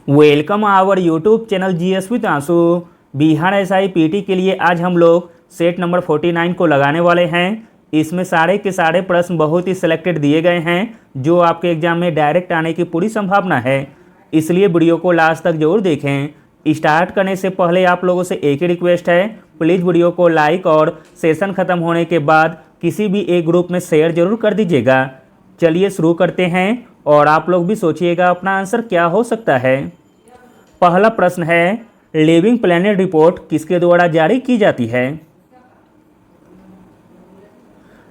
Welcome our YouTube channel GS with Aansu. Bihar SI PT के लिए आज हम लोग सेट नंबर 49 को लगाने वाले हैं। इसमें सारे के सारे प्रश्न बहुत ही सिलेक्टेड दिए गए हैं जो आपके एग्जाम में डायरेक्ट आने की पूरी संभावना है, इसलिए वीडियो को लास्ट तक जरूर देखें। स्टार्ट करने से पहले आप लोगों से एक ही रिक्वेस्ट है, प्लीज़ वीडियो को लाइक और सेशन ख़त्म होने के बाद किसी भी एक ग्रुप में शेयर जरूर कर दीजिएगा। चलिए शुरू करते हैं और आप लोग भी सोचिएगा अपना आंसर क्या हो सकता है। पहला प्रश्न है, लिविंग प्लैनेट रिपोर्ट किसके द्वारा जारी की जाती है?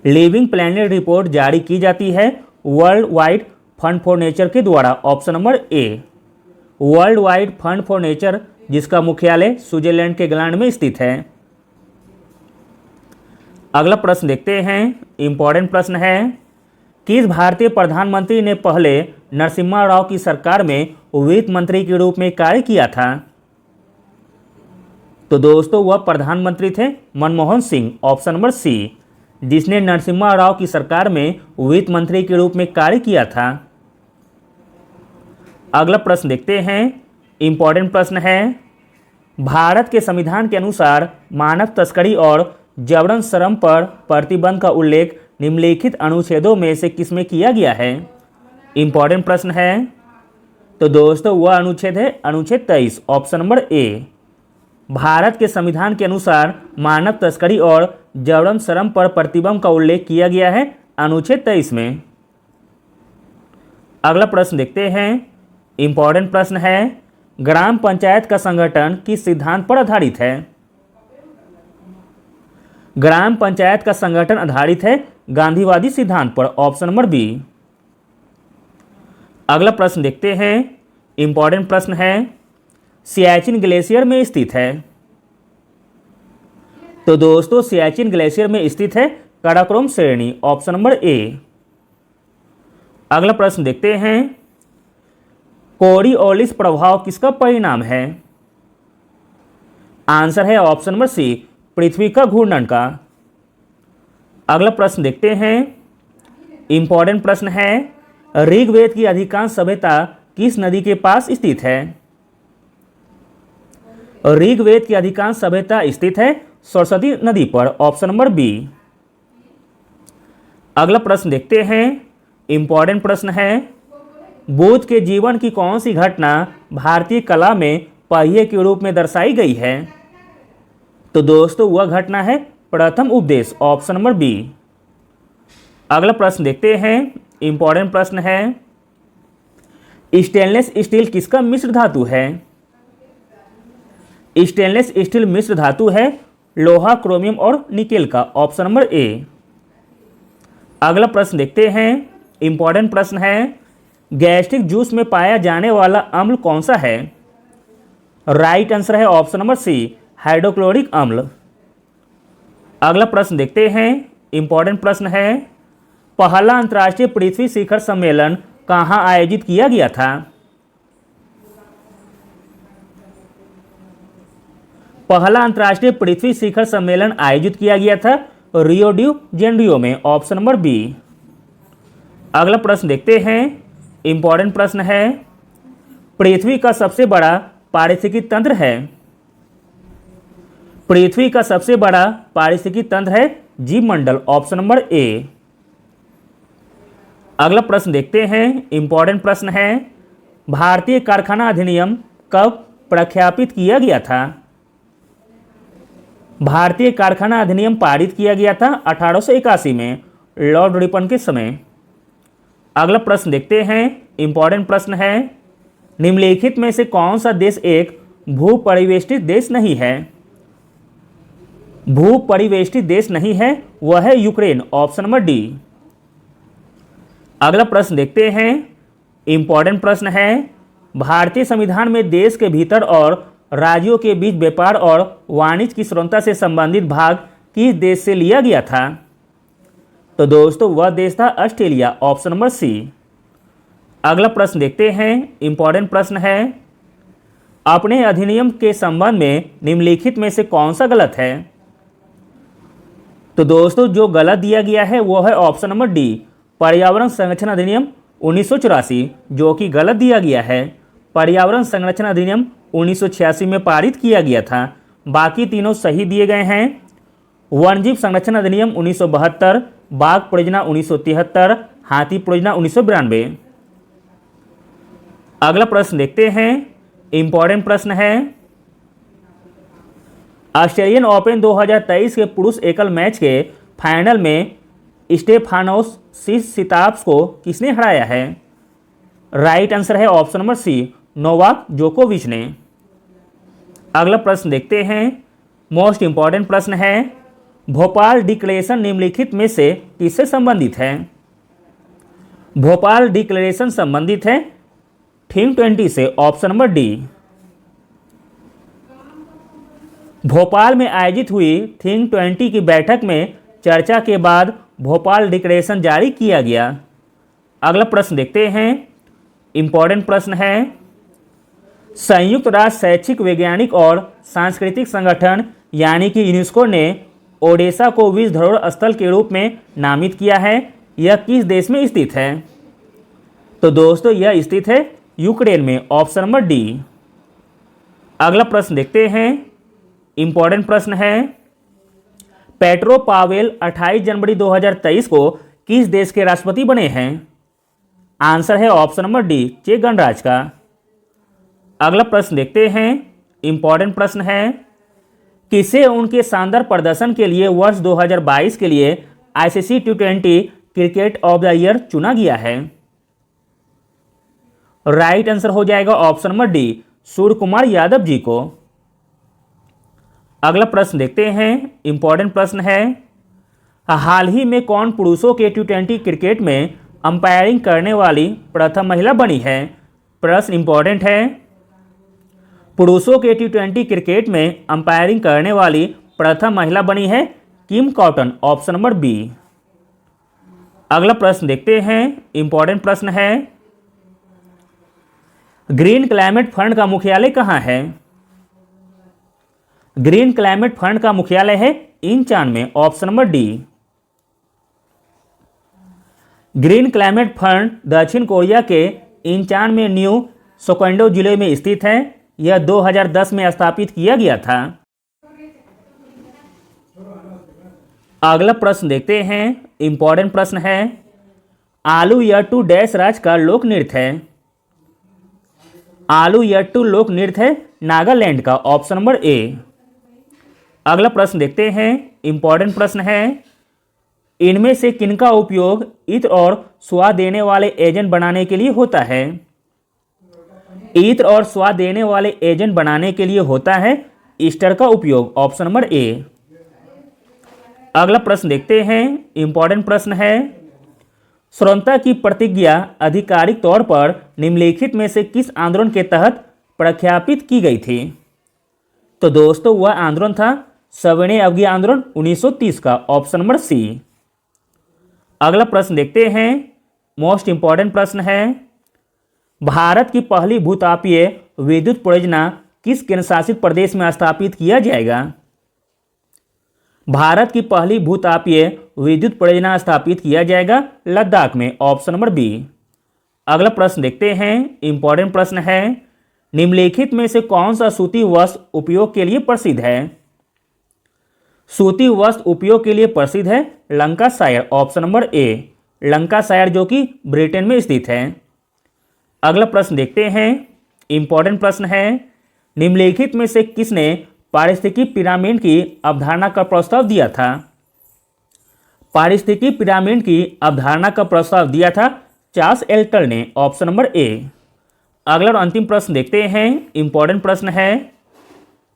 लिविंग प्लैनेट रिपोर्ट जारी की जाती है world wide fund for nature के द्वारा। Option number A, world wide fund for nature, जिसका मुख्यालय स्विट्जरलैंड के ग्लांड में स्थित है। अगला प्रश्न देखते हैं, इंपॉर्टेंट प्रश्न है, किस भारतीय प्रधानमंत्री ने पहले नरसिम्हा राव की सरकार में वित्त मंत्री के रूप में कार्य किया था? तो दोस्तों वह प्रधानमंत्री थे Manmohan Singh. Option number C, जिसने नरसिम्हा राव की सरकार में वित्त मंत्री के रूप में कार्य किया था। अगला प्रश्न देखते हैं, इंपॉर्टेंट प्रश्न है, भारत के संविधान के अनुसार मानव तस्करी और जबरन श्रम पर प्रतिबंध का उल्लेख निम्नलिखित अनुच्छेदों में से किसमें किया गया है? इंपॉर्टेंट प्रश्न है। तो दोस्तों वह अनुच्छेद है अनुच्छेद 23। ऑप्शन नंबर ए, भारत के संविधान के अनुसार मानव तस्करी और जबरन श्रम पर प्रतिबंध का उल्लेख किया गया है अनुच्छेद 23 में। अगला प्रश्न देखते हैं, इंपॉर्टेंट प्रश्न है, ग्राम पंचायत का संगठन किस सिद्धांत पर आधारित है? ग्राम पंचायत का संगठन आधारित है गांधीवादी सिद्धांत पर। Option number B. अगला प्रश्न देखते हैं, इंपॉर्टेंट प्रश्न है, सियाचिन ग्लेशियर में स्थित है? तो दोस्तों सियाचिन ग्लेशियर में स्थित है काराकोरम श्रेणी। Option number A. अगला प्रश्न देखते हैं, कोरियोलिस प्रभाव किसका परिणाम है? आंसर है ऑप्शन नंबर सी, पृथ्वी का घूर्णन का। अगला प्रश्न देखते हैं, इंपॉर्टेंट प्रश्न है, ऋग्वेद की अधिकांश सभ्यता किस नदी के पास स्थित है? ऋग्वेद की अधिकांश सभ्यता स्थित है सरस्वती नदी पर। Option number B. अगला प्रश्न देखते हैं, इंपॉर्टेंट प्रश्न है, बुद्ध के जीवन की कौन सी घटना भारतीय कला में पहिए के रूप में दर्शाई गई है? तो दोस्तों वह घटना है प्रथम उपदेश। Option number B. अगला प्रश्न देखते हैं, इंपॉर्टेंट प्रश्न है, स्टेनलेस स्टील किसका मिश्र धातु है? स्टेनलेस स्टील मिश्र धातु है लोहा, क्रोमियम और निकेल का। Option number A. अगला प्रश्न देखते हैं, इंपॉर्टेंट प्रश्न है, गैस्ट्रिक जूस में पाया जाने वाला अम्ल कौन सा है? राइट आंसर है ऑप्शन नंबर सी, हाइड्रोक्लोरिक अम्ल। अगला प्रश्न देखते हैं, इंपॉर्टेंट प्रश्न है, पहला अंतर्राष्ट्रीय पृथ्वी शिखर सम्मेलन कहाँ आयोजित किया गया था? पहला अंतर्राष्ट्रीय पृथ्वी शिखर सम्मेलन आयोजित किया गया था रियो डी जेनेरियो में। Option number B. अगला प्रश्न देखते हैं, इंपॉर्टेंट प्रश्न है, पृथ्वी का सबसे बड़ा पारिस्थितिकी तंत्र है? पृथ्वी का सबसे बड़ा पारिस्थितिकी तंत्र है जीवमंडल। Option number A. अगला प्रश्न देखते हैं, इंपॉर्टेंट प्रश्न है, भारतीय कारखाना अधिनियम कब प्रख्यापित किया गया था? भारतीय कारखाना अधिनियम पारित किया गया था 1881 में लॉर्ड रिपन के समय। अगला प्रश्न देखते हैं, इंपॉर्टेंट प्रश्न है, निम्नलिखित में से कौन सा देश एक भूपरिवेष्टित देश नहीं है? भूपरिवेष्टित देश नहीं है, वह है यूक्रेन। Option number D. अगला प्रश्न देखते हैं, इंपॉर्टेंट प्रश्न है, भारतीय संविधान में देश के भीतर और राज्यों के बीच व्यापार और वाणिज्य की स्वतंत्रता से संबंधित भाग किस देश से लिया गया था? तो दोस्तों वह देश था ऑस्ट्रेलिया। ऑप्शन नंबर सी। अगला प्रश्न देखते हैं, इंपॉर्टेंट प्रश्न है, अपने अधिनियम के संबंध में निम्नलिखित में से कौन सा गलत है? तो दोस्तों जो गलत दिया गया है वो है ऑप्शन नंबर डी, पर्यावरण संरक्षण अधिनियम 1984, जो कि गलत दिया गया है। पर्यावरण संरक्षण अधिनियम 1986 में पारित किया गया था। बाकी तीनों सही दिए गए हैं। वन्यजीव संरक्षण अधिनियम 1972, बाघ परियोजना 1973, हाथी परियोजना 1992। अगला प्रश्न देखते हैं, इंपॉर्टेंट प्रश्न है। ऑस्ट्रेलियन ओपन 2023 के पुरुष एकल मैच के फाइनल में स्टेफानोस सिसिपास को किसने हराया है? राइट आंसर है ऑप्शन नंबर सी, नोवाक जोकोविच ने। अगला प्रश्न देखते हैं, मोस्ट इंपॉर्टेंट प्रश्न है। भोपाल डिक्लेरेशन निम्नलिखित में से किससे संबंधित है? भोपाल डिक्लेरेशन संबंधित है थिंक 20 से, ऑप्शन नंबर डी। भोपाल में आयोजित हुई थिंक 20 की बैठक में चर्चा के बाद भोपाल डिक्लेरेशन जारी किया गया। अगला प्रश्न देखते हैं, इंपॉर्टेंट प्रश्न है। संयुक्त राष्ट्र शैक्षिक, वैज्ञानिक और सांस्कृतिक संगठन यानी कि यूनेस्को ने ओडेसा को विश्व धरोहर स्थल के रूप में नामित किया है। यह किस देश में स्थित है? तो दोस्तों यह स्थित है यूक्रेन में, ऑप्शन नंबर डी। अगला प्रश्न देखते हैं, इंपॉर्टेंट प्रश्न है। पेट्रो पावेल 28 जनवरी 2023 को किस देश के राष्ट्रपति बने हैं? आंसर है ऑप्शन नंबर डी, चेक गणराज्य का। अगला प्रश्न देखते हैं, इंपॉर्टेंट प्रश्न है। किसे उनके शानदार प्रदर्शन के लिए वर्ष 2022 के लिए ICC T20 cricket of the year चुना गया है? राइट आंसर हो जाएगा option number D, Surya Kumar Yadav ji को। अगला प्रश्न देखते हैं, इंपॉर्टेंट प्रश्न है। हाल ही में कौन पुरुषों के T20 क्रिकेट में अंपायरिंग करने वाली प्रथम महिला बनी है? प्रश्न इंपॉर्टेंट है। पुरुषों के T20 क्रिकेट में अंपायरिंग करने वाली प्रथम महिला बनी है Kim Cotton, option number B. अगला प्रश्न देखते हैं, इंपॉर्टेंट प्रश्न है। ग्रीन क्लाइमेट फंड का मुख्यालय कहाँ है? ग्रीन क्लाइमेट फंड का मुख्यालय है इंचान में, option number D. Green climate fund दक्षिण कोरिया के इंचान में न्यू सोकोंडो जिले में स्थित है। यह 2010 में स्थापित किया गया था। अगला प्रश्न देखते हैं, इंपॉर्टेंट प्रश्न है। आलू यट्टू डैश राज्य का लोक नृत्य है? आलू यट्टू लोक नृत्य है नागालैंड का, ऑप्शन नंबर ए। अगला प्रश्न देखते हैं, इंपॉर्टेंट प्रश्न है। इनमें से किनका उपयोग इत्र और स्वाद देने वाले एजेंट बनाने के लिए होता है? इत्र और स्वाद देने वाले एजेंट बनाने के लिए होता है ईस्टर का उपयोग, ऑप्शन नंबर ए। अगला प्रश्न देखते हैं, इंपॉर्टेंट प्रश्न है। स्वतंत्रता की प्रतिज्ञा आधिकारिक तौर पर निम्नलिखित में से किस आंदोलन के तहत प्रख्यापित की गई थी? तो दोस्तों वह आंदोलन था सविनय अवज्ञा आंदोलन 1930 का, ऑप्शन नंबर सी। अगला प्रश्न देखते हैं, मोस्ट इंपॉर्टेंट प्रश्न है। भारत की पहली भूतापीय विद्युत परियोजना किस केंद्र शासित प्रदेश में स्थापित किया जाएगा? भारत की पहली भूतापीय विद्युत परियोजना स्थापित किया जाएगा लद्दाख में, ऑप्शन नंबर बी। अगला प्रश्न देखते हैं, इंपॉर्टेंट प्रश्न है। निम्नलिखित में से कौन सा सूती वस्त्र उपयोग के लिए प्रसिद्ध है? सूती वस्त्र उपयोग के लिए प्रसिद्ध है Lancashire, option number A. Lancashire जो कि ब्रिटेन में स्थित है। अगला प्रश्न देखते हैं, इंपॉर्टेंट प्रश्न है। निम्नलिखित में से किसने पारिस्थितिकी पिरामिड की अवधारणा का प्रस्ताव दिया था? पारिस्थितिकी पिरामिड की अवधारणा का प्रस्ताव दिया था चार्ल्स एल्टन ने, ऑप्शन नंबर ए। अगला और अंतिम प्रश्न देखते हैं, इंपॉर्टेंट प्रश्न है।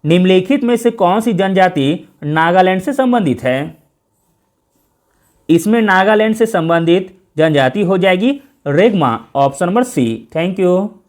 निम्नलिखित में से कौन सी जनजाति नागालैंड से संबंधित है? इसमें नागालैंड से संबंधित जनजाति हो जाएगी रेगमा, option number C. Thank you.